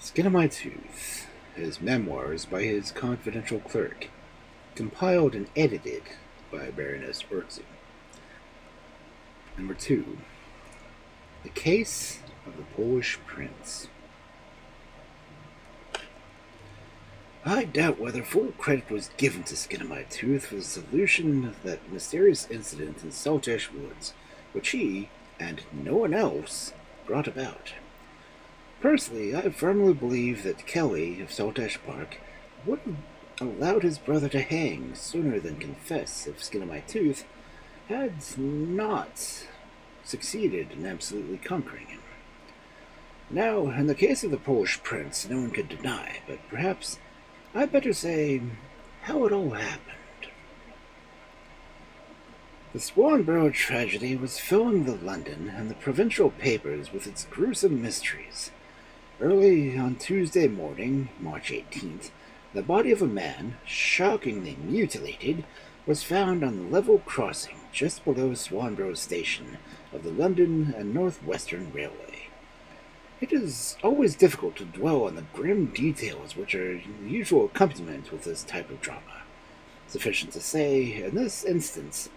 Skin of My Tooth, his memoirs by his confidential clerk, compiled and edited by Baroness Orczy. Number 2. The Case of the Polish Prince. I doubt whether full credit was given to Skin of My Tooth for the solution of that mysterious incident in Saltash Woods, which he, and no one else, brought about. Personally, I firmly believe that Kelly of Saltash Park would have allowed his brother to hang sooner than confess if Skin of My Tooth had not succeeded in absolutely conquering him. Now, in the case of the Polish prince, no one could deny, but perhaps I'd better say how it all happened. The Swanborough tragedy was filling the London and the provincial papers with its gruesome mysteries. Early on Tuesday morning, March 18th, the body of a man, shockingly mutilated, was found on the level crossing just below Swanborough Station of the London and North Western Railway. It is always difficult to dwell on the grim details which are the usual accompaniment with this type of drama. Sufficient to say, in this instance,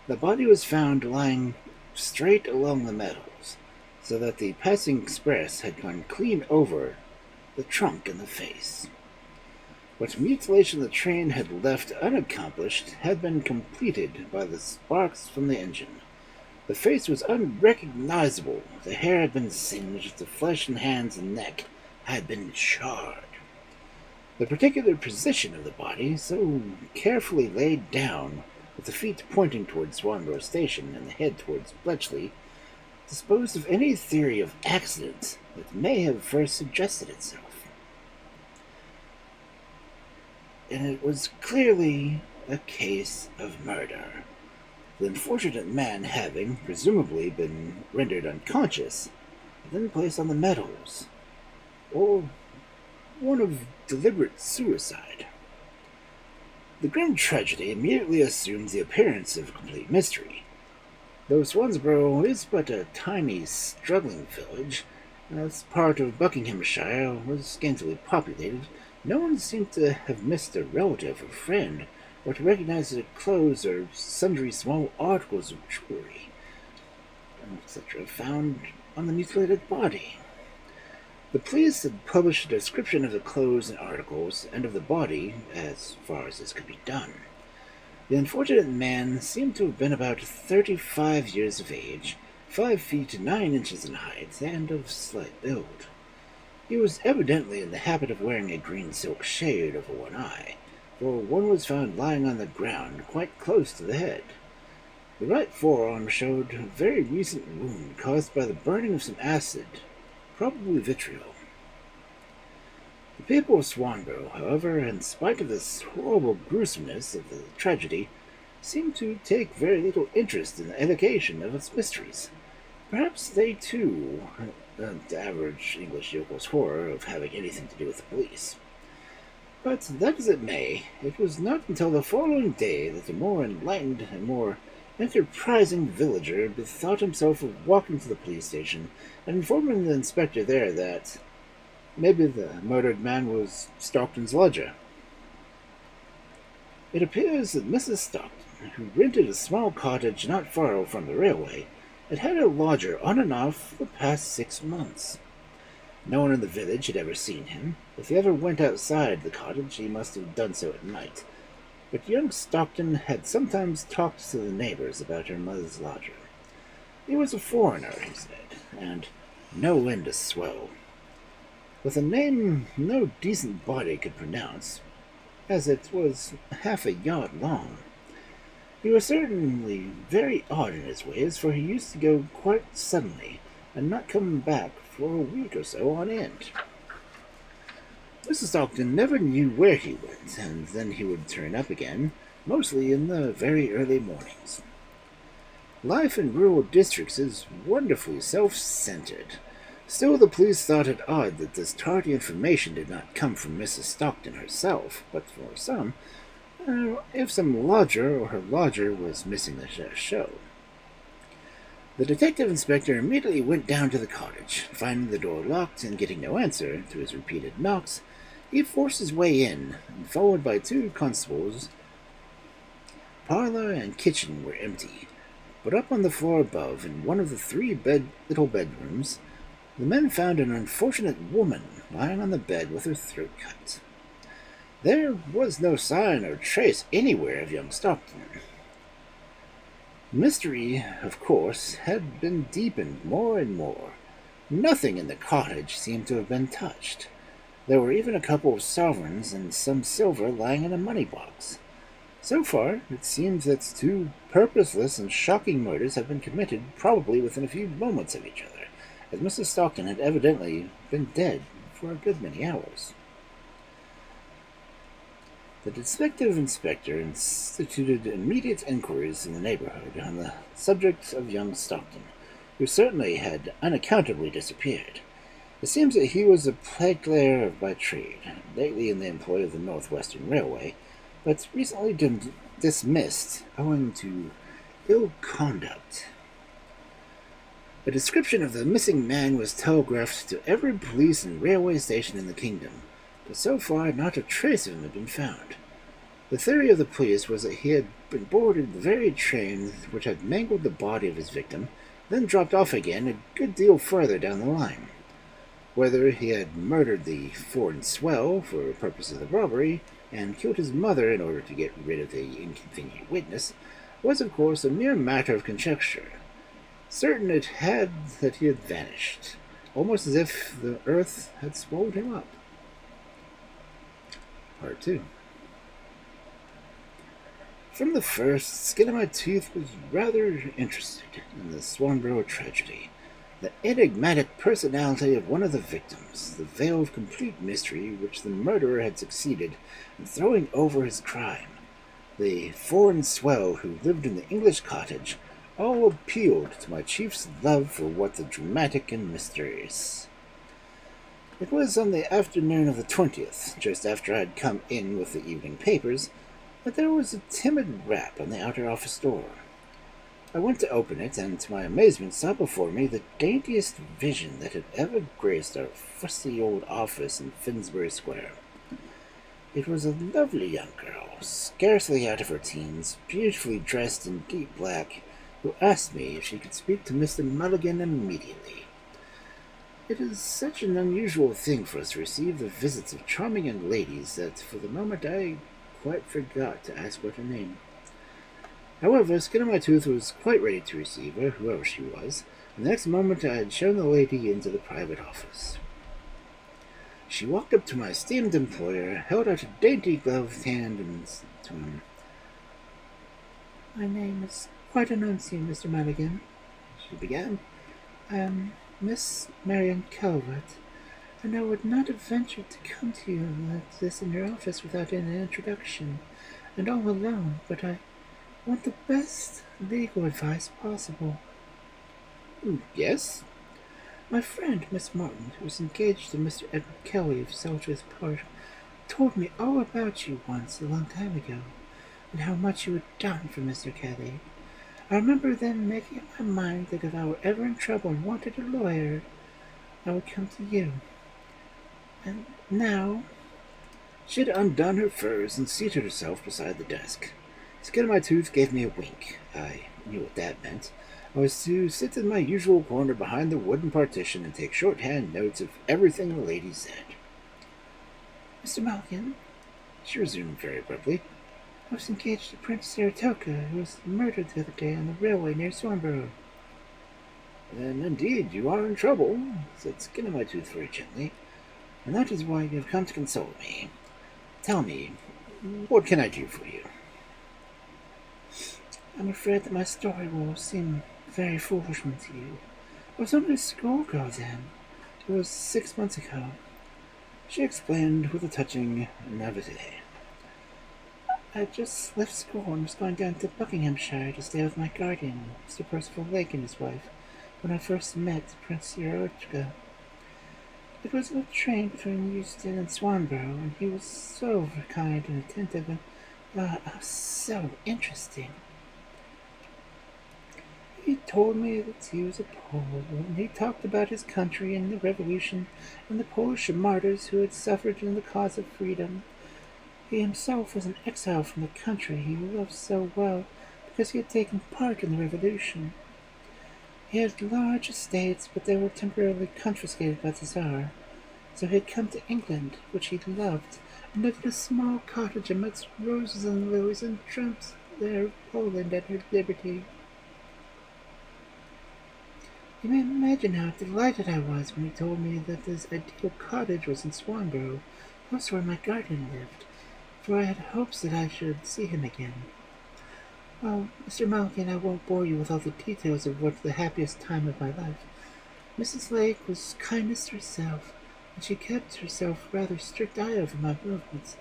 the body was found lying straight along the metals, so that the passing express had gone clean over the trunk and the face. What mutilation the train had left unaccomplished had been completed by the sparks from the engine. The face was unrecognizable, the hair had been singed, the flesh and hands and neck had been charred. The particular position of the body, so carefully laid down, with the feet pointing towards Swanborough Station and the head towards Bletchley, disposed of any theory of accident that may have first suggested itself. And it was clearly a case of murder. The unfortunate man having, presumably, been rendered unconscious, then placed on the metals, or one of deliberate suicide. The grim tragedy immediately assumed the appearance of a complete mystery. Though Swanborough is but a tiny, struggling village, as part of Buckinghamshire was scantily populated, no one seemed to have missed a relative or friend, or to recognize the clothes or sundry small articles of jewelry, etc., found on the mutilated body. The police had published a description of the clothes and articles, and of the body, as far as this could be done. The unfortunate man seemed to have been about 35 years of age, 5 feet 9 inches in height, and of slight build. He was evidently in the habit of wearing a green silk shade over one eye, for one was found lying on the ground quite close to the head. The right forearm showed a very recent wound caused by the burning of some acid, probably vitriol. The people of Swanborough, however, in spite of this horrible gruesomeness of the tragedy, seemed to take very little interest in the evocation of its mysteries. Perhaps they, too, had the average English yokel's horror of having anything to do with the police. But that as it may, it was not until the following day that the more enlightened and more enterprising villager bethought himself of walking to the police station and informing the inspector there that maybe the murdered man was Stockton's lodger. It appears that Mrs. Stockton, who rented a small cottage not far from the railway, had had a lodger on and off for the past 6 months. No one in the village had ever seen him. If he ever went outside the cottage, he must have done so at night. But young Stockton had sometimes talked to the neighbors about her mother's lodger. He was a foreigner, he said, and no end to swell, with a name no decent body could pronounce, as it was half a yard long. He was certainly very odd in his ways, for he used to go quite suddenly, and not come back for a week or so on end. Mrs. Stockton never knew where he went, and then he would turn up again, mostly in the very early mornings. Life in rural districts is wonderfully self-centered. Still, the police thought it odd that this tardy information did not come from Mrs. Stockton herself, but for some, if some lodger or her lodger was missing the show. The detective inspector immediately went down to the cottage. Finding the door locked and getting no answer to his repeated knocks, he forced his way in, and followed by two constables. Parlor and kitchen were empty, but up on the floor above, in one of the three little bedrooms, the men found an unfortunate woman lying on the bed with her throat cut. There was no sign or trace anywhere of young Stockton. The mystery, of course, had been deepened more and more. Nothing in the cottage seemed to have been touched. There were even a couple of sovereigns and some silver lying in a money box. So far, it seems that two purposeless and shocking murders have been committed probably within a few moments of each other, as Mrs. Stockton had evidently been dead for a good many hours. The detective inspector instituted immediate inquiries in the neighborhood on the subject of young Stockton, who certainly had unaccountably disappeared. It seems that he was a bricklayer by trade, lately in the employ of the Northwestern Railway, but recently dismissed owing to ill conduct. A description of the missing man was telegraphed to every police and railway station in the kingdom, but so far not a trace of him had been found. The theory of the police was that he had been boarded the very train which had mangled the body of his victim, then dropped off again a good deal further down the line. Whether he had murdered the foreign swell for purposes of robbery and killed his mother in order to get rid of the inconvenient witness was, of course, a mere matter of conjecture. Certain it had that he had vanished, almost as if the earth had swallowed him up. Part 2. From the first, Skin of My Tooth was rather interested in the Swanborough tragedy. The enigmatic personality of one of the victims, the veil of complete mystery which the murderer had succeeded in throwing over his crime, the foreign swell who lived in the English cottage, all appealed to my chief's love for what the dramatic and mysterious. It was on the afternoon of the 20th, just after I had come in with the evening papers, that there was a timid rap on the outer office door. I went to open it, and to my amazement saw before me the daintiest vision that had ever graced our fussy old office in Finsbury Square. It was a lovely young girl, scarcely out of her teens, beautifully dressed in deep black, who asked me if she could speak to Mr. Mulligan immediately. It is such an unusual thing for us to receive the visits of charming young ladies that for the moment I quite forgot to ask what her name. However, Skin of My Tooth was quite ready to receive her, whoever she was, and the next moment I had shown the lady into the private office. She walked up to my esteemed employer, held out a dainty gloved hand, and said to him, "My name is quite unknown to you, Mr. Mulligan," she began. "I am Miss Marian Calvert, and I would not have ventured to come to you like this in your office without an introduction, and all alone, but I want the best legal advice possible." "Yes?" "My friend, Miss Martin, who is engaged to Mr. Edward Kelly of Soldiers Park, told me all about you once a long time ago, and how much you had done for Mr. Kelly. I remember then making up my mind that if I were ever in trouble and wanted a lawyer, I would come to you. And now—" She had undone her furs and seated herself beside the desk. Skin of My Tooth gave me a wink. I knew what that meant. I was to sit in my usual corner behind the wooden partition and take shorthand notes of everything the lady said. "Mr. Mulligan," she resumed very abruptly, "I was engaged to Prince Saratoga, who was murdered the other day on the railway near Swanborough." "Then indeed you are in trouble," said Skin of My Tooth very gently, "and that is why you have come to console me. Tell me, what can I do for you?" "I'm afraid that my story will seem a very foolish one to you. I was only a schoolgirl then. It was 6 months ago," she explained with a touching naivete. "I had just left school and was going down to Buckinghamshire to stay with my guardian, Mr. Percival Lake, and his wife, when I first met Prince Saratoga. It was a train between Euston and Swanborough, and he was so kind and attentive, and so interesting. He told me that he was a Pole, and he talked about his country and the revolution and the Polish martyrs who had suffered in the cause of freedom. He himself was an exile from the country he loved so well because he had taken part in the revolution. He had large estates, but they were temporarily confiscated by the Tsar. So he had come to England, which he loved, and lived in a small cottage amidst roses and lilies, and dreamt there of Poland and her liberty. You may imagine how delighted I was when he told me that his ideal cottage was in Swanborough, close to where my guardian lived, for I had hopes that I should see him again. Oh, Mr. Malkin, I won't bore you with all the details of what the happiest time of my life. Mrs. Lake was kindness herself, and she kept herself rather strict eye over my movements.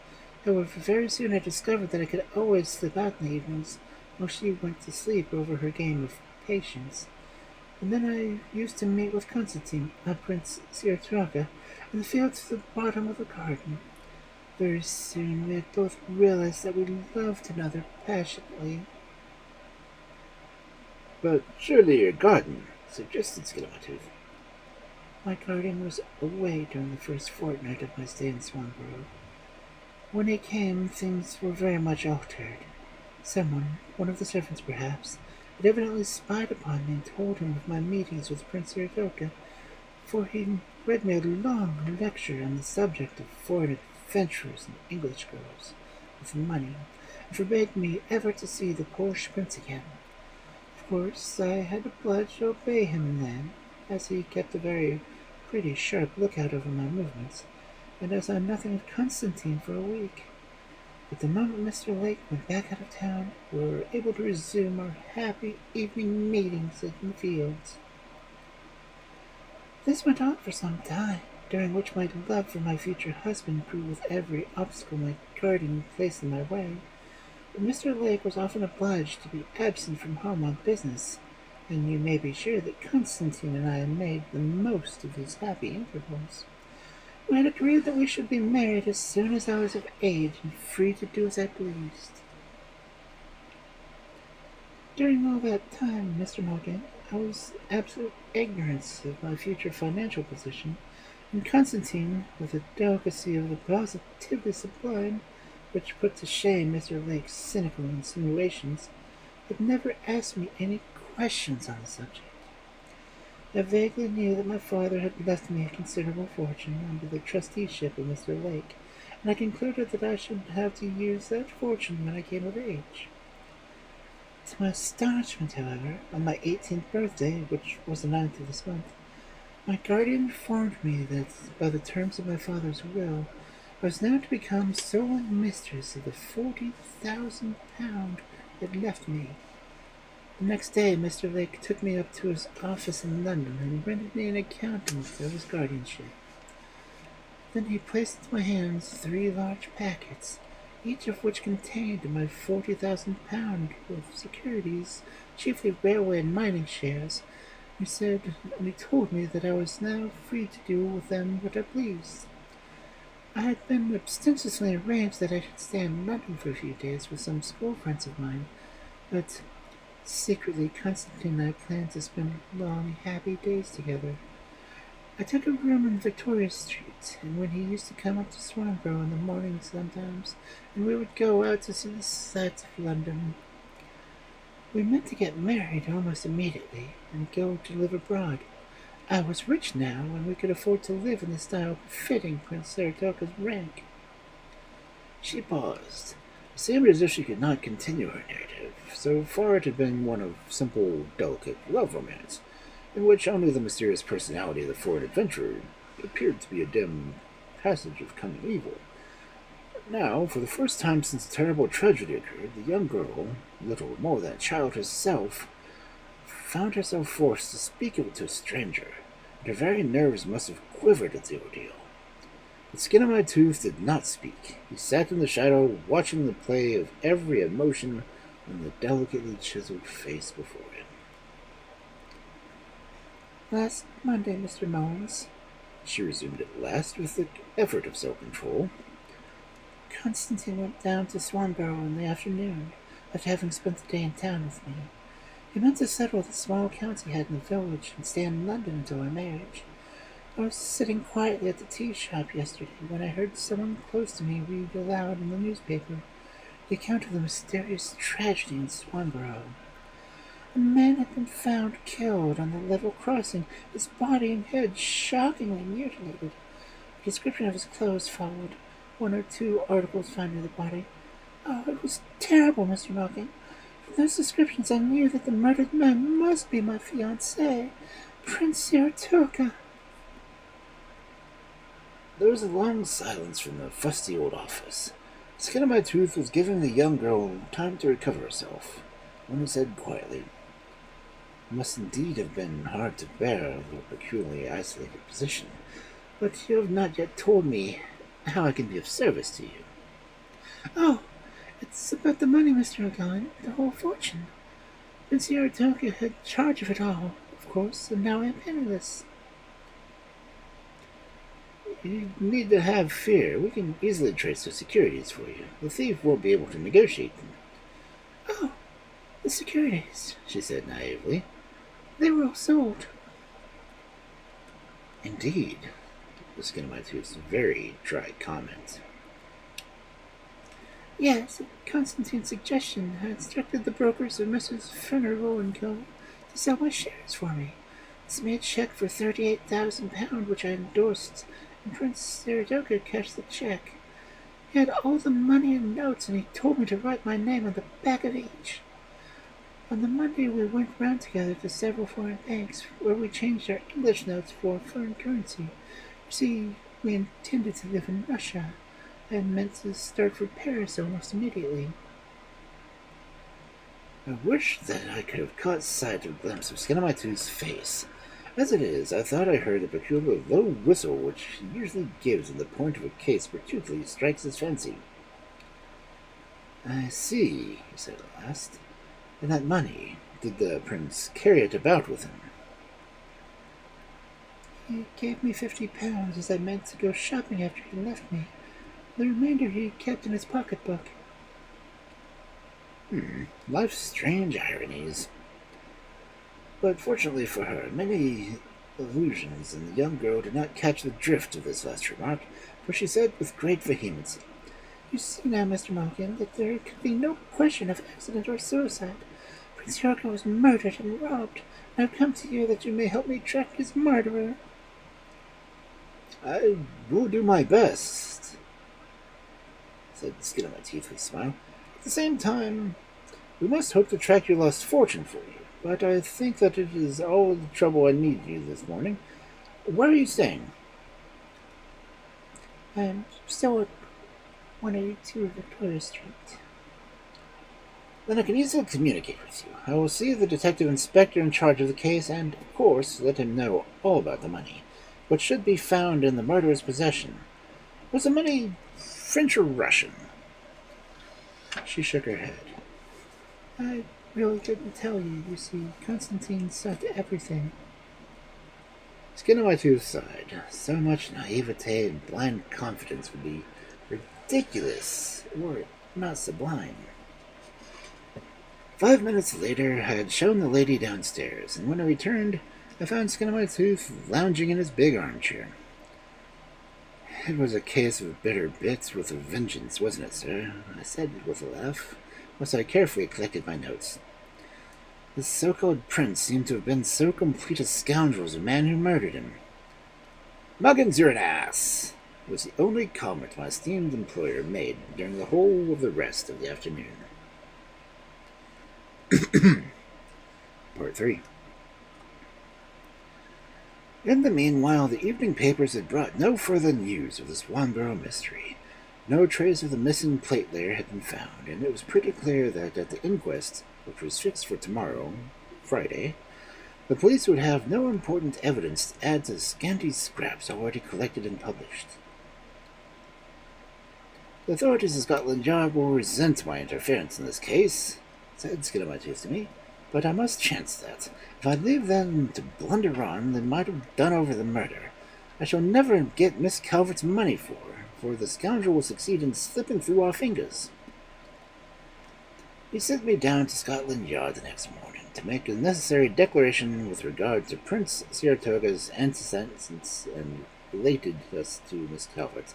However, very soon I discovered that I could always slip out in the evenings while she went to sleep over her game of patience. And then I used to meet with Constantine, Prince Siertraka, in the fields at the bottom of the garden. Very soon we had both realized that we loved another passionately. But surely your garden, suggested Skillamatooth. My guardian was away during the first fortnight of my stay in Swanborough. When he came, things were very much altered. Someone, one of the servants perhaps, had evidently spied upon me and told him of my meetings with Prince Siertoka, for he read me a long lecture on the subject of foreign adventurers and English girls with money, and forbade me ever to see the Polish prince again. Of course, I had to pledge to obey him then, as he kept a very pretty sharp lookout over my movements, and I saw nothing of Constantine for a week. But the moment Mr. Lake went back out of town, we were able to resume our happy evening meetings in the fields. This went on for some time, during which my love for my future husband grew with every obstacle my guardian placed in my way. But Mr. Lake was often obliged to be absent from home on business, and you may be sure that Constantine and I made the most of these happy intervals. We had agreed that we should be married as soon as I was of age and free to do as I pleased. During all that time, Mr. Morgan, I was in absolute ignorance of my future financial position, and Constantine, with a delicacy of the positively sublime, which put to shame Mr. Lake's cynical insinuations, had never asked me any questions on the subject. I vaguely knew that my father had left me a considerable fortune under the trusteeship of Mr. Lake, and I concluded that I should have to use that fortune when I came of age. To my astonishment, however, on my 18th birthday, which was the 9th of this month, my guardian informed me that, by the terms of my father's will, I was now to become sole mistress of the £40,000 he had left me. The next day Mr. Lake took me up to his office in London and rendered me an accountant of his guardianship. Then he placed into my hands 3 large packets, each of which contained my £40,000 of securities, chiefly railway and mining shares. He told me that I was now free to do with them what I pleased. I had been ostensibly arranged that I should stay in London for a few days with some school friends of mine, but secretly Constantine and I planned to spend long, happy days together. I took a room in Victoria Street, and when he used to come up to Swanborough in the mornings sometimes, and we would go out to see the sights of London. We meant to get married almost immediately, and go to live abroad. I was rich now, and we could afford to live in the style befitting Prince Saratoga's rank. She paused. It seemed as if she could not continue her narrative. So far it had been one of simple, delicate love romance, in which only the mysterious personality of the foreign adventurer appeared to be a dim passage of coming evil. Now, for the first time since the terrible tragedy occurred, the young girl, little more than a child herself, found herself forced to speak of it to a stranger, and her very nerves must have quivered at the ordeal. But Skillamatooth did not speak. He sat in the shadow, watching the play of every emotion on the delicately chiseled face before him. Last Monday, Mr. Mullins, she resumed at last with the effort of self-control, Constantine went down to Swanborough in the afternoon, after having spent the day in town with me. We meant to settle the small accounts he had in the village and stay in London until our marriage. I was sitting quietly at the tea shop yesterday when I heard someone close to me read aloud in the newspaper the account of the mysterious tragedy in Swanborough. A man had been found killed on the level crossing, his body and head shockingly mutilated. A description of his clothes followed. 1 or 2 articles found near the body. Oh, it was terrible, Mr. Malkin. From those descriptions I knew that the murdered man must be my fiance, Prince Saratoga. There was a long silence from the fusty old office. Skin of my Tooth was giving the young girl time to recover herself, when he said quietly, "It must indeed have been hard to bear your peculiarly isolated position, but you have not yet told me how I can be of service to you." Oh, it's about the money, Mr. O'Gallagher, the whole fortune. Prince Saratoga had charge of it all, of course, and now I am penniless. You need to have fear. We can easily trace the securities for you. The thief won't be able to negotiate them. Oh, the securities, she said naively. They were all sold. Indeed. The Skin of my Tooth's very dry comment. Yes, at Constantine's suggestion, I instructed the brokers of Messrs. Furnival and Co. to sell my shares for me. This made a check for £38,000, which I endorsed, and Prince Saratoga cashed the check. He had all the money in notes, and he told me to write my name on the back of each. On the Monday, we went round together to several foreign banks, where we changed our English notes for foreign currency. You see, we intended to live in Russia. I had meant to start for Paris almost immediately. I wish that I could have caught sight of a glimpse of Skin of my Tooth's face. As it is, I thought I heard the peculiar low whistle which he usually gives when the point of a case particularly strikes his fancy. "I see," he said at last. "And that money, did the prince carry it about with him?" He gave me £50, as I meant to go shopping after he left me. The remainder he kept in his pocketbook. Life's strange ironies. But fortunately for her, many allusions, and the young girl did not catch the drift of this last remark, for she said with great vehemency, "You see now, Mr. Malkin, that there could be no question of accident or suicide. Prince Yorka was murdered and robbed, and I've come to you that you may help me track his murderer." "I will do my best," said Skin of my Teeth with a smile. "At the same time, we must hope to track your lost fortune for you. But I think that it is all the trouble I need you this morning. Where are you staying?" "I am still at 182 Victoria Street." "Then I can easily communicate with you. I will see the detective inspector in charge of the case, and, of course, let him know all about the money, which should be found in the murderer's possession. Was the money French or Russian?" She shook her head. "I really couldn't tell you. You see, Constantine said everything." Skin of my Tooth sighed. So much naivete and blind confidence would be ridiculous, were it not sublime. 5 minutes later, I had shown the lady downstairs, and when I returned, I found Skin of my Tooth lounging in his big armchair. "It was a case of bitter bits with a vengeance, wasn't it, sir?" I said with a laugh, whilst I carefully collected my notes. "The so-called prince seemed to have been so complete a scoundrel as the man who murdered him." "Muggins, you're an ass!" was the only comment my esteemed employer made during the whole of the rest of the afternoon. Part 3. In the meanwhile, the evening papers had brought no further news of the Swanborough mystery. No trace of the missing plate layer had been found, and it was pretty clear that at the inquest, which was fixed for tomorrow, Friday, the police would have no important evidence to add to the scanty scraps already collected and published. "The authorities of Scotland Yard will resent my interference in this case," said Skin of my Tooth to me, "but I must chance that. If I leave them to blunder on, they might have done over the murder. I shall never get Miss Calvert's money for the scoundrel will succeed in slipping through our fingers." He sent me down to Scotland Yard the next morning, to make a necessary declaration with regard to Prince Saratoga's antecedents and related us to Miss Calvert,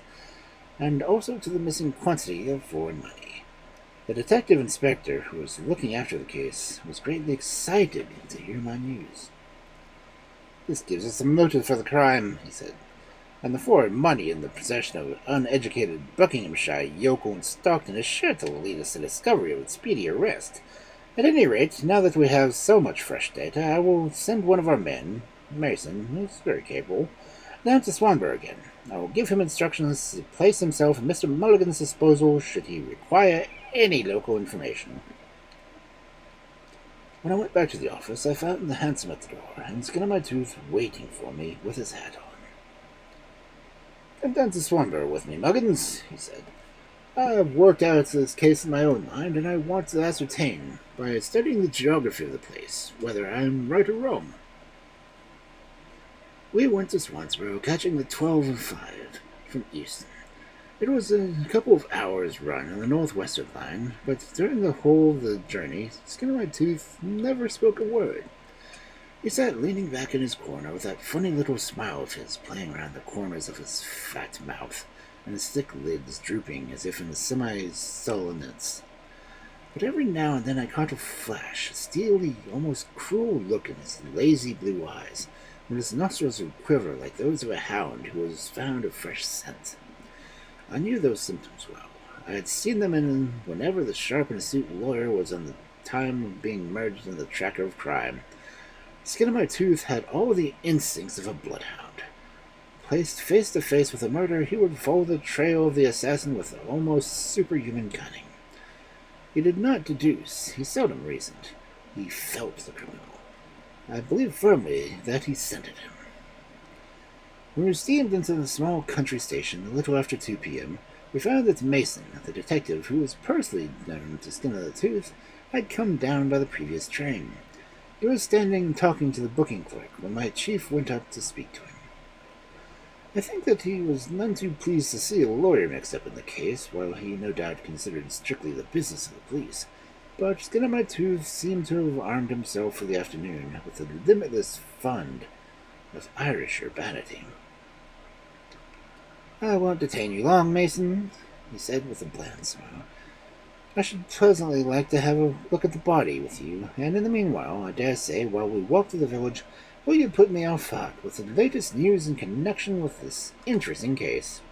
and also to the missing quantity of foreign money. The detective inspector who was looking after the case was greatly excited to hear my news. "This gives us a motive for the crime," he said, "and the foreign money in the possession of an uneducated Buckinghamshire yokel in Stockton is sure to lead us to the discovery of its speedy arrest. At any rate, now that we have so much fresh data, I will send one of our men, Mason, who is very capable, down to Swanborough again. I will give him instructions to place himself at Mr. Mulligan's disposal should he require any local information." When I went back to the office, I found the hansom at the door, and Skin on my Tooth waiting for me with his hat on. "Come down to Swanborough with me, Muggins," he said. "I have worked out this case in my own mind, and I want to ascertain, by studying the geography of the place, whether I am right or wrong." We went to Swanborough, catching the 12:05 from Euston. It was a couple of hours' run on the northwestern line, but during the whole of the journey, Skin on my Tooth never spoke a word. He sat leaning back in his corner with that funny little smile of his playing around the corners of his fat mouth, and his thick lids drooping as if in semi-sullenness. But every now and then I caught a flash, a steely, almost cruel look in his lazy blue eyes, when his nostrils would quiver like those of a hound who has found a fresh scent. I knew those symptoms well. I had seen them whenever the sharp and astute lawyer was on the time of being merged in the tracker of crime. Skin on my Tooth had all the instincts of a bloodhound. Placed face to face with a murder, he would follow the trail of the assassin with almost superhuman cunning. He did not deduce, he seldom reasoned. He felt the criminal. I believe firmly that he scented him. When we steamed into the small country station a little after 2 p.m., we found that Mason, the detective who was personally known to Skin on the Tooth, had come down by the previous train. He was standing talking to the booking clerk when my chief went up to speak to him. I think that he was none too pleased to see a lawyer mixed up in the case, while he no doubt considered strictly the business of the police. But Skin on my Tooth seemed to have armed himself for the afternoon with a limitless fund of Irish urbanity. "I won't detain you long, Mason," he said with a bland smile. "I should pleasantly like to have a look at the body with you, and in the meanwhile, I dare say, while we walk to the village, will you put me en fait with the latest news in connection with this interesting case?"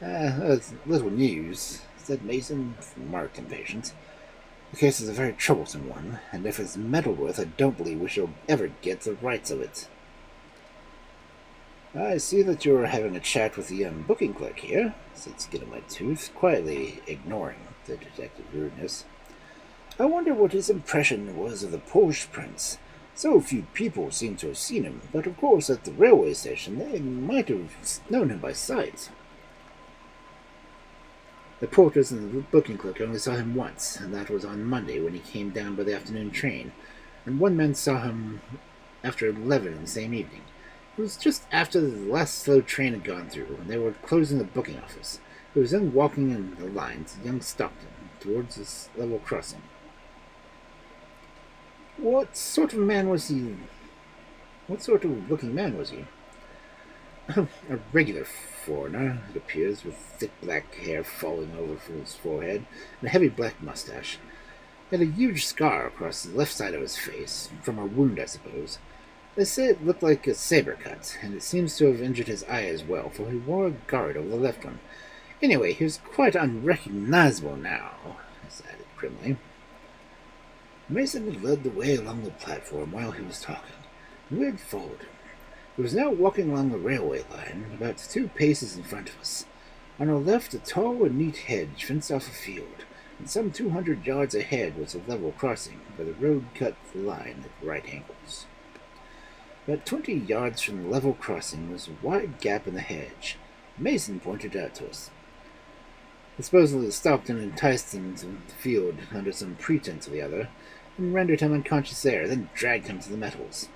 Little news," said Mason with marked impatience. "The case is a very troublesome one, and if it's meddled with, I don't believe we shall ever get the rights of it." "I see that you're having a chat with the young booking clerk here," said Skin on my Tooth, quietly ignoring the detective's rudeness. "I wonder what his impression was of the Polish prince. So few people seem to have seen him, but of course at the railway station they might have known him by sight." "The porters and the booking clerk only saw him once, and that was on Monday when he came down by the afternoon train, and one man saw him after 11 the same evening. It was just after the last slow train had gone through, and they were closing the booking office. He was then walking in the line to young Stockton, towards this level crossing." "What sort of man was he? What sort of looking man was he?" "A regular foreigner, it appears, with thick black hair falling over from his forehead, and a heavy black mustache. He had a huge scar across the left side of his face, from a wound, I suppose. They say it looked like a saber cut, and it seems to have injured his eye as well, for he wore a guard over the left one. Anyway, he was quite unrecognizable now," I added grimly. Mason had led the way along the platform while he was talking, and we had followed him. He was now walking along the railway line, about 2 paces in front of us. On our left, a tall and neat hedge fenced off a field, and some 200 yards ahead was a level crossing, where the road cut the line at right angles. About 20 yards from the level crossing was a wide gap in the hedge. Mason pointed out to us. I suppose that Stockton enticed him to the field under some pretense or the other, and rendered him unconscious there, then dragged him to the metals.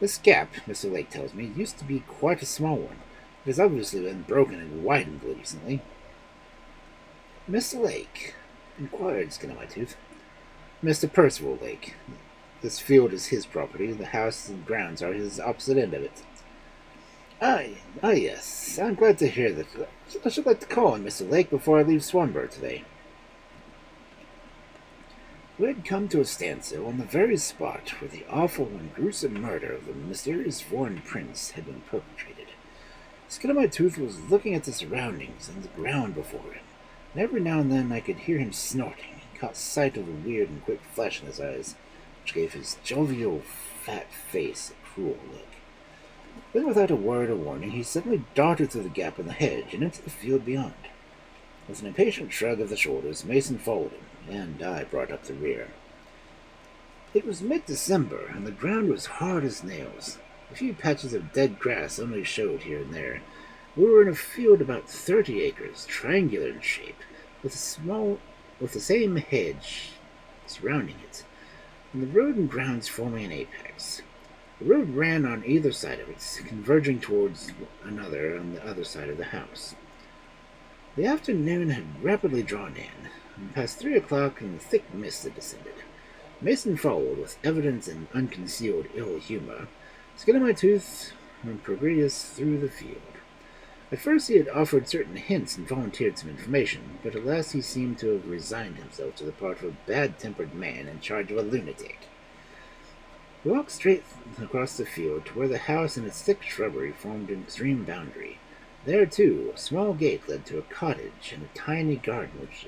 This gap, Mr. Lake tells me, used to be quite a small one. It has obviously been broken and widened recently." "Mr. Lake?" inquired Skin on my Tooth. Mr. Percival Lake. This field is his property. The house and grounds are his opposite end of it. Yes. I'm glad to hear that. I should like to call on Mr. Lake before I leave Swanborough today. We had come to a standstill on the very spot where the awful and gruesome murder of the mysterious foreign prince had been perpetrated. Tooth was looking at the surroundings and the ground before him, and every now and then I could hear him snorting and caught sight of the weird and quick flash in his eyes, which gave his jovial, fat face a cruel look. Then, without a word of warning, he suddenly darted through the gap in the hedge and into the field beyond. With an impatient shrug of the shoulders, Mason followed him, and I brought up the rear. It was mid-December, and the ground was hard as nails. A few patches of dead grass only showed here and there. We were in a field about 30 acres, triangular in shape, with the same hedge surrounding it, and the road and grounds forming an apex. The road ran on either side of it, converging towards another on the other side of the house. The afternoon had rapidly drawn in, and past 3 o'clock and the thick mist had descended. Mason followed, with evident and unconcealed ill humor, Tooth and Progredius through the field. At first he had offered certain hints and volunteered some information, but at last he seemed to have resigned himself to the part of a bad-tempered man in charge of a lunatic. We walked straight across the field to where the house and its thick shrubbery formed an extreme boundary. There, too, a small gate led to a cottage and a tiny garden which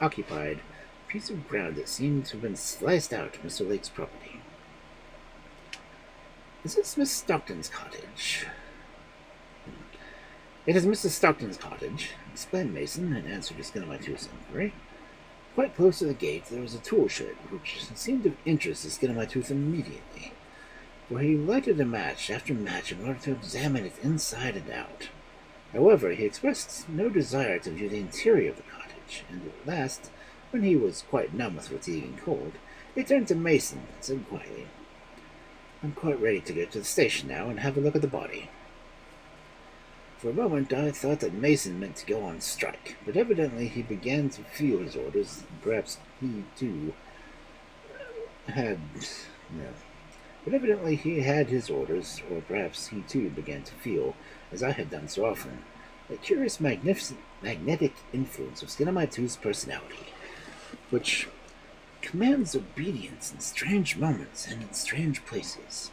occupied a piece of ground that seemed to have been sliced out of Mr. Lake's property. "Is this Miss Stockton's cottage?" "It is Mrs. Stockton's cottage," explained Mason, in answer to Tooth's inquiry. Quite close to the gate there was a tool shed, which seemed to interest Tooth immediately, for he lighted a match after match in order to examine it inside and out. However, he expressed no desire to view the interior of the cottage, and at last, when he was quite numb with fatigue and cold, he turned to Mason and said quietly, "I'm quite ready to go to the station now and have a look at the body." For a moment I thought that Mason meant to go on strike, but evidently he began to feel his orders, and perhaps he too had... But evidently he had his orders, or perhaps he too began to feel, as I had done so often, a curious magnetic influence of Tooth's personality, which commands obedience in strange moments and in strange places.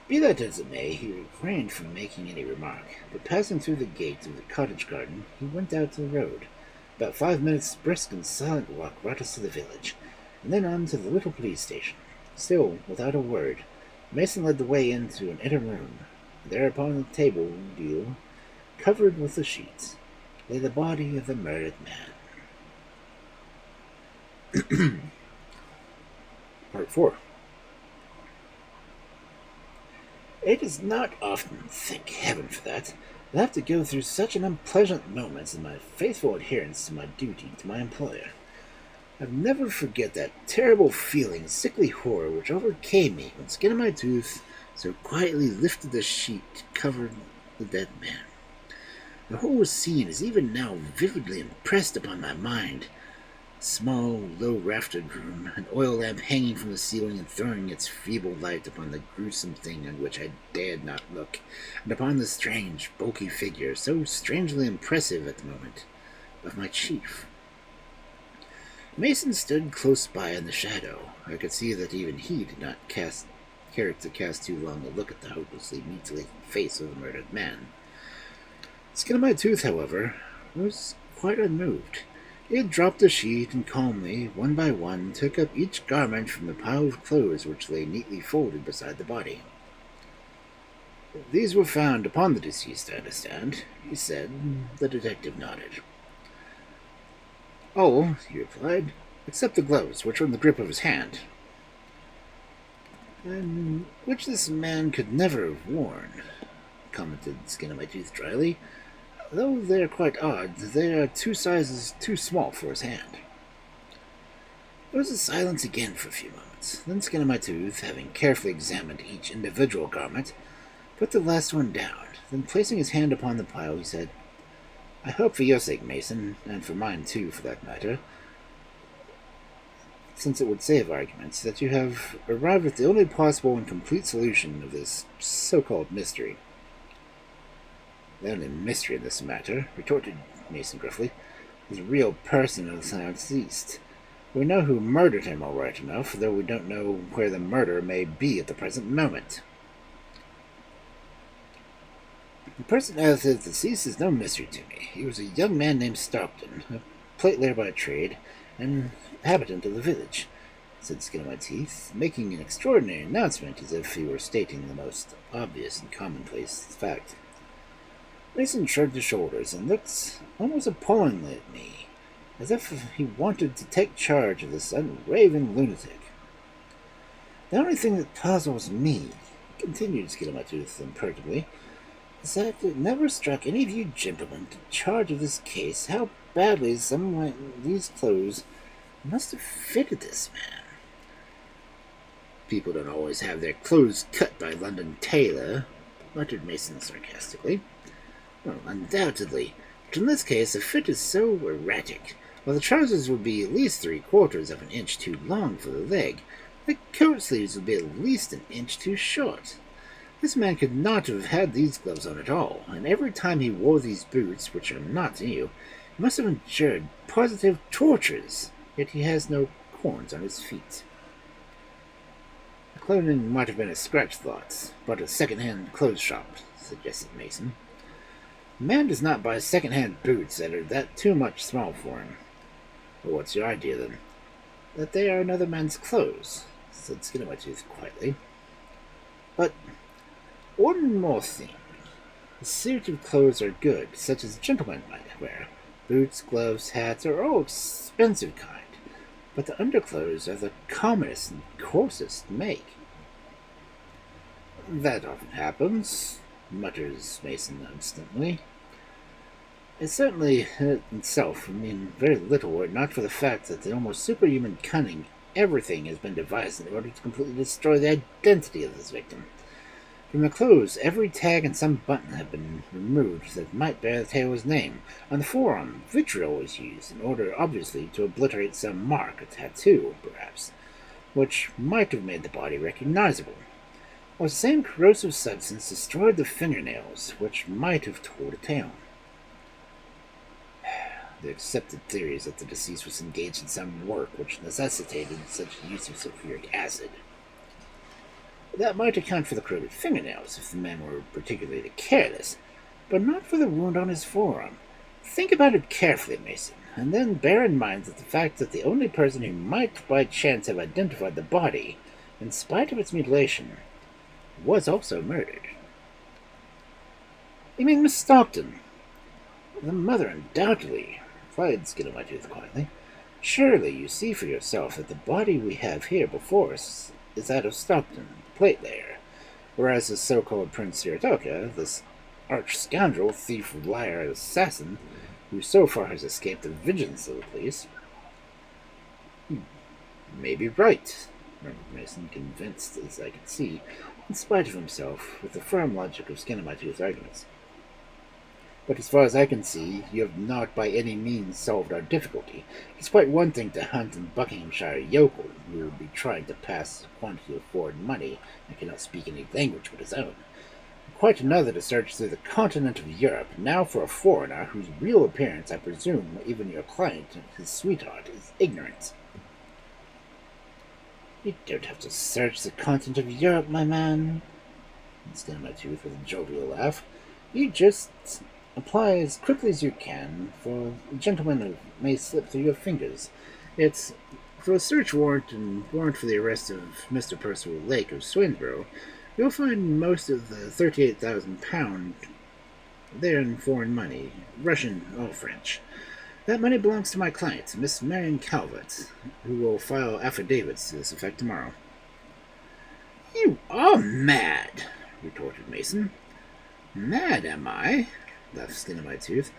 Be that as it may, he refrained from making any remark, but passing through the gate of the cottage garden, he went out to the road. About 5 minutes' brisk and silent walk brought us to the village, and then on to the little police station. Still, without a word, Mason led the way into an inner room. There upon the table deal, covered with the sheets, lay the body of the murdered man. Part 4. It is not often, thank heaven for that, I have to go through such an unpleasant moment in my faithful adherence to my duty to my employer. I'll never forget that terrible feeling, sickly horror which overcame me when Tooth so quietly lifted the sheet covered the dead man. The whole scene is even now vividly impressed upon my mind. A small, low-raftered room, an oil lamp hanging from the ceiling and throwing its feeble light upon the gruesome thing on which I dared not look, and upon the strange, bulky figure, so strangely impressive at the moment, of my chief. Mason stood close by in the shadow. I could see that even he did not care to cast too long a look at the hopelessly mutilated face of the murdered man. Tooth, however, was quite unmoved. He had dropped the sheet and calmly, one by one, took up each garment from the pile of clothes which lay neatly folded beside the body. "These were found upon the deceased, I understand," he said. The detective nodded. "All," he replied, "except the gloves, which were in the grip of his hand." "And which this man could never have worn," commented Tooth dryly. "Though they are quite odd, they are 2 sizes too small for his hand." There was a silence again for a few moments. Then Tooth, having carefully examined each individual garment, put the last one down. Then, placing his hand upon the pile, he said, "I hope for your sake, Mason, and for mine too, for that matter, since it would save arguments, that you have arrived at the only possible and complete solution of this so-called mystery. The only mystery in this matter, retorted Mason gruffly, is the real person of the deceased. We know who murdered him all right enough, though we don't know where the murderer may be at the present moment. The person of the deceased is no mystery to me. He was a young man named Stockton, a plate-layer by trade, and inhabitant of the village, said Skin of My Teeth, making an extraordinary announcement as if he were stating the most obvious and commonplace fact. Mason shrugged his shoulders and looked almost appallingly at me, as if he wanted to take charge of this unraven lunatic. The only thing that puzzles me, continued Skin of My Tooth imperturbably, is that it never struck any of you gentlemen in charge of this case how badly some of these clothes must have fitted this man. People don't always have their clothes cut by London tailor, muttered Mason sarcastically. Well, undoubtedly, but in this case the fit is so erratic. While the trousers would be at least 3/4 of an inch too long for the leg, the coat sleeves would be at least an inch too short. This man could not have had these gloves on at all, and every time he wore these boots, which are not new, he must have endured positive tortures, yet he has no corns on his feet. The clothing might have been a scratch thought, but a second-hand clothes shop, suggested Mason. A man does not buy second-hand boots that are that too much small for him. Well, what's your idea, then? That they are another man's clothes, said Skin of My Tooth quietly. But one more thing. The suit of clothes are good, such as gentlemen might wear. Boots, gloves, hats are all expensive kind, but the underclothes are the commonest and coarsest make. That often happens, mutters Mason instantly. It certainly itself would mean very little were it not for the fact that the almost superhuman cunning everything has been devised in order to completely destroy the identity of this victim. From the clothes, every tag and some button have been removed that might bear the tailor's name. On the forearm, vitriol was used in order, obviously, to obliterate some mark, a tattoo, perhaps, which might have made the body recognizable. Or the same corrosive substance destroyed the fingernails, which might have told a tale. The accepted theory is that the deceased was engaged in some work which necessitated such use of sulfuric acid. That might account for the corroded fingernails if the man were particularly careless, but not for the wound on his forearm. Think about it carefully, Mason, and then bear in mind that the fact that the only person who might by chance have identified the body, in spite of its mutilation, was also murdered. You mean Miss Stockton? The mother, undoubtedly, replied Skin of My Tooth quietly. Surely you see for yourself that the body we have here before us is that of Stockton, the plate-layer, whereas the so-called Prince Siratoka, this arch-scoundrel, thief, liar, assassin, who so far has escaped the vigilance of the police, may be right, murmured Mason, convinced, as I could see, in spite of himself, with the firm logic of Skin of My Tooth's arguments. But as far as I can see, you have not by any means solved our difficulty. It's quite one thing to hunt in Buckinghamshire yokel, who would be trying to pass a quantity of foreign money and cannot speak any language but his own. Quite another to search through the continent of Europe, now for a foreigner whose real appearance, I presume, even your client, his sweetheart, is ignorant. You don't have to search the continent of Europe, my man, Skin of My Tooth with a jovial laugh. You just apply as quickly as you can, for a gentleman who may slip through your fingers. It's for a search warrant and warrant for the arrest of Mr. Percival Lake of Swanborough. You'll find most of the £38,000 there in foreign money, Russian or French. That money belongs to my client, Miss Marion Calvert, who will file affidavits to this effect tomorrow. You are mad, retorted Mason. Mad, am I? Laughed Skin of My Tooth.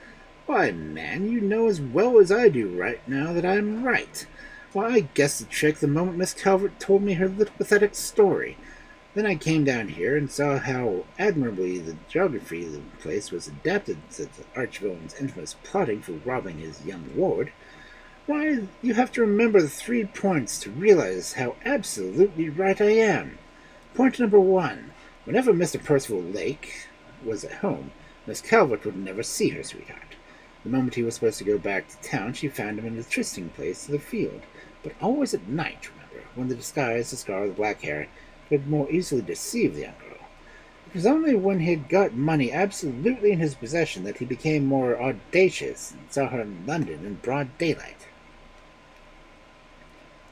Why, man, you know as well as I do right now that I'm right. Why, I guessed the trick the moment Miss Calvert told me her little pathetic story. Then I came down here and saw how admirably the geography of the place was adapted to the archvillain's infamous plotting for robbing his young ward. Why, you have to remember the 3 points to realize how absolutely right I am. Point number 1. Whenever Mr. Percival Lake was at home, Miss Calvert would never see her sweetheart. The moment he was supposed to go back to town, she found him in the trysting place to the field, but always at night, remember, when the disguise, the scar, the black hair, could more easily deceive the young girl. It was only when he had got money absolutely in his possession that he became more audacious and saw her in London in broad daylight.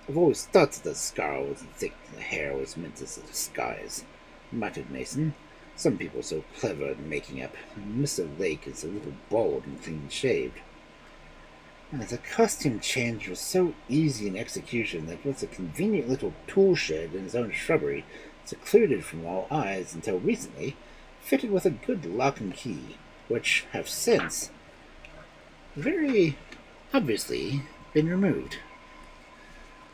I've always thought that the scar was thick and the hair was meant as a disguise, muttered Mason. Some people are so clever at making up. Mr. Lake is a little bald and clean-shaved. And the costume change was so easy in execution that with a convenient little tool shed in his own shrubbery, secluded from all eyes until recently, fitted with a good lock and key, which have since, very obviously, been removed.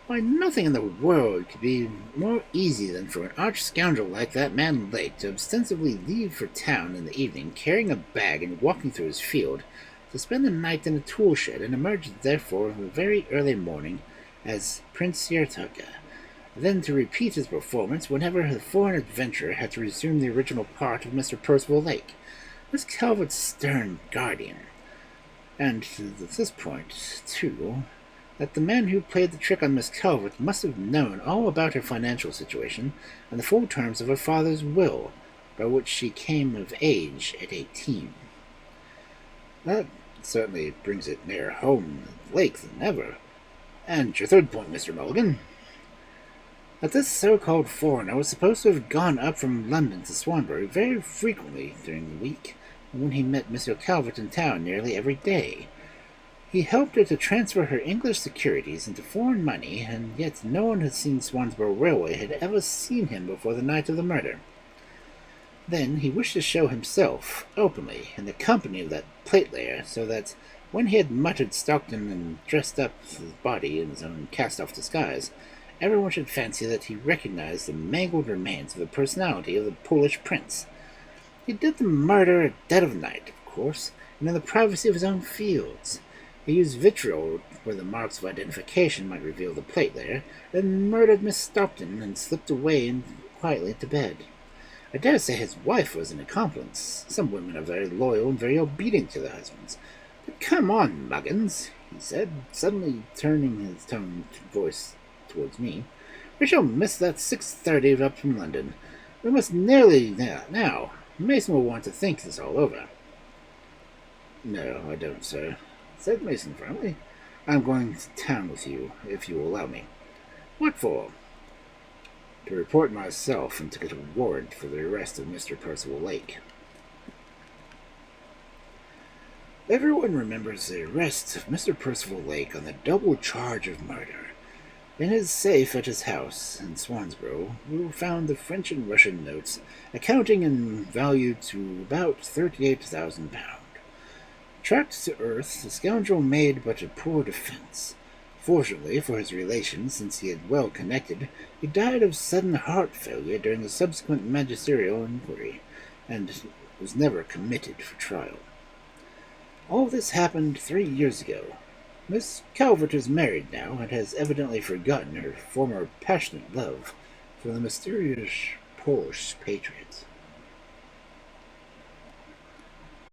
Why, nothing in the world could be more easy than for an arch-scoundrel like that man Lake to ostensibly leave for town in the evening, carrying a bag and walking through his field, to spend the night in a tool shed and emerge therefore in the very early morning as Prince Yartaka, then to repeat his performance whenever the foreign adventurer had to resume the original part of Mr. Percival Lake, Miss Calvert's stern guardian. And at this point, too, that the man who played the trick on Miss Calvert must have known all about her financial situation and the full terms of her father's will, by which she came of age at 18. That certainly brings it nearer home Lake than ever. And your third point, Mr. Mulligan? That this so-called foreigner was supposed to have gone up from London to Swanborough very frequently during the week, when he met Mr. Calvert in town nearly every day. He helped her to transfer her English securities into foreign money, and yet no one had seen Swanborough Railway had ever seen him before the night of the murder. Then he wished to show himself, openly, in the company of that plate-layer, so that when he had muttered Stockton and dressed up his body in his own cast-off disguise, everyone should fancy that he recognized the mangled remains of the personality of the Polish prince. He did the murder at dead of night, of course, and in the privacy of his own fields. He used vitriol where the marks of identification might reveal the plate layer, then murdered Miss Stockton and slipped away quietly to bed. I dare say his wife was an accomplice. Some women are very loyal and very obedient to their husbands. But come on, Muggins, he said, suddenly turning his voice towards me. We shall miss that 6:30 up from London. We must nearly now. Mason will want to think this all over. No, I don't, sir, said Mason firmly. I'm going to town with you, if you will allow me. What for? To report myself and to get a warrant for the arrest of Mr. Percival Lake. Everyone remembers the arrest of Mr. Percival Lake on the double charge of murder. In his safe at his house in Swanborough were found the French and Russian notes, accounting in value to about £38,000. Tracked to earth, the scoundrel made but a poor defense. Fortunately for his relations, since he had well connected, he died of sudden heart failure during the subsequent magisterial inquiry, and was never committed for trial. All this happened 3 years ago. Miss Calvert is married now, and has evidently forgotten her former passionate love for the mysterious Polish patriot.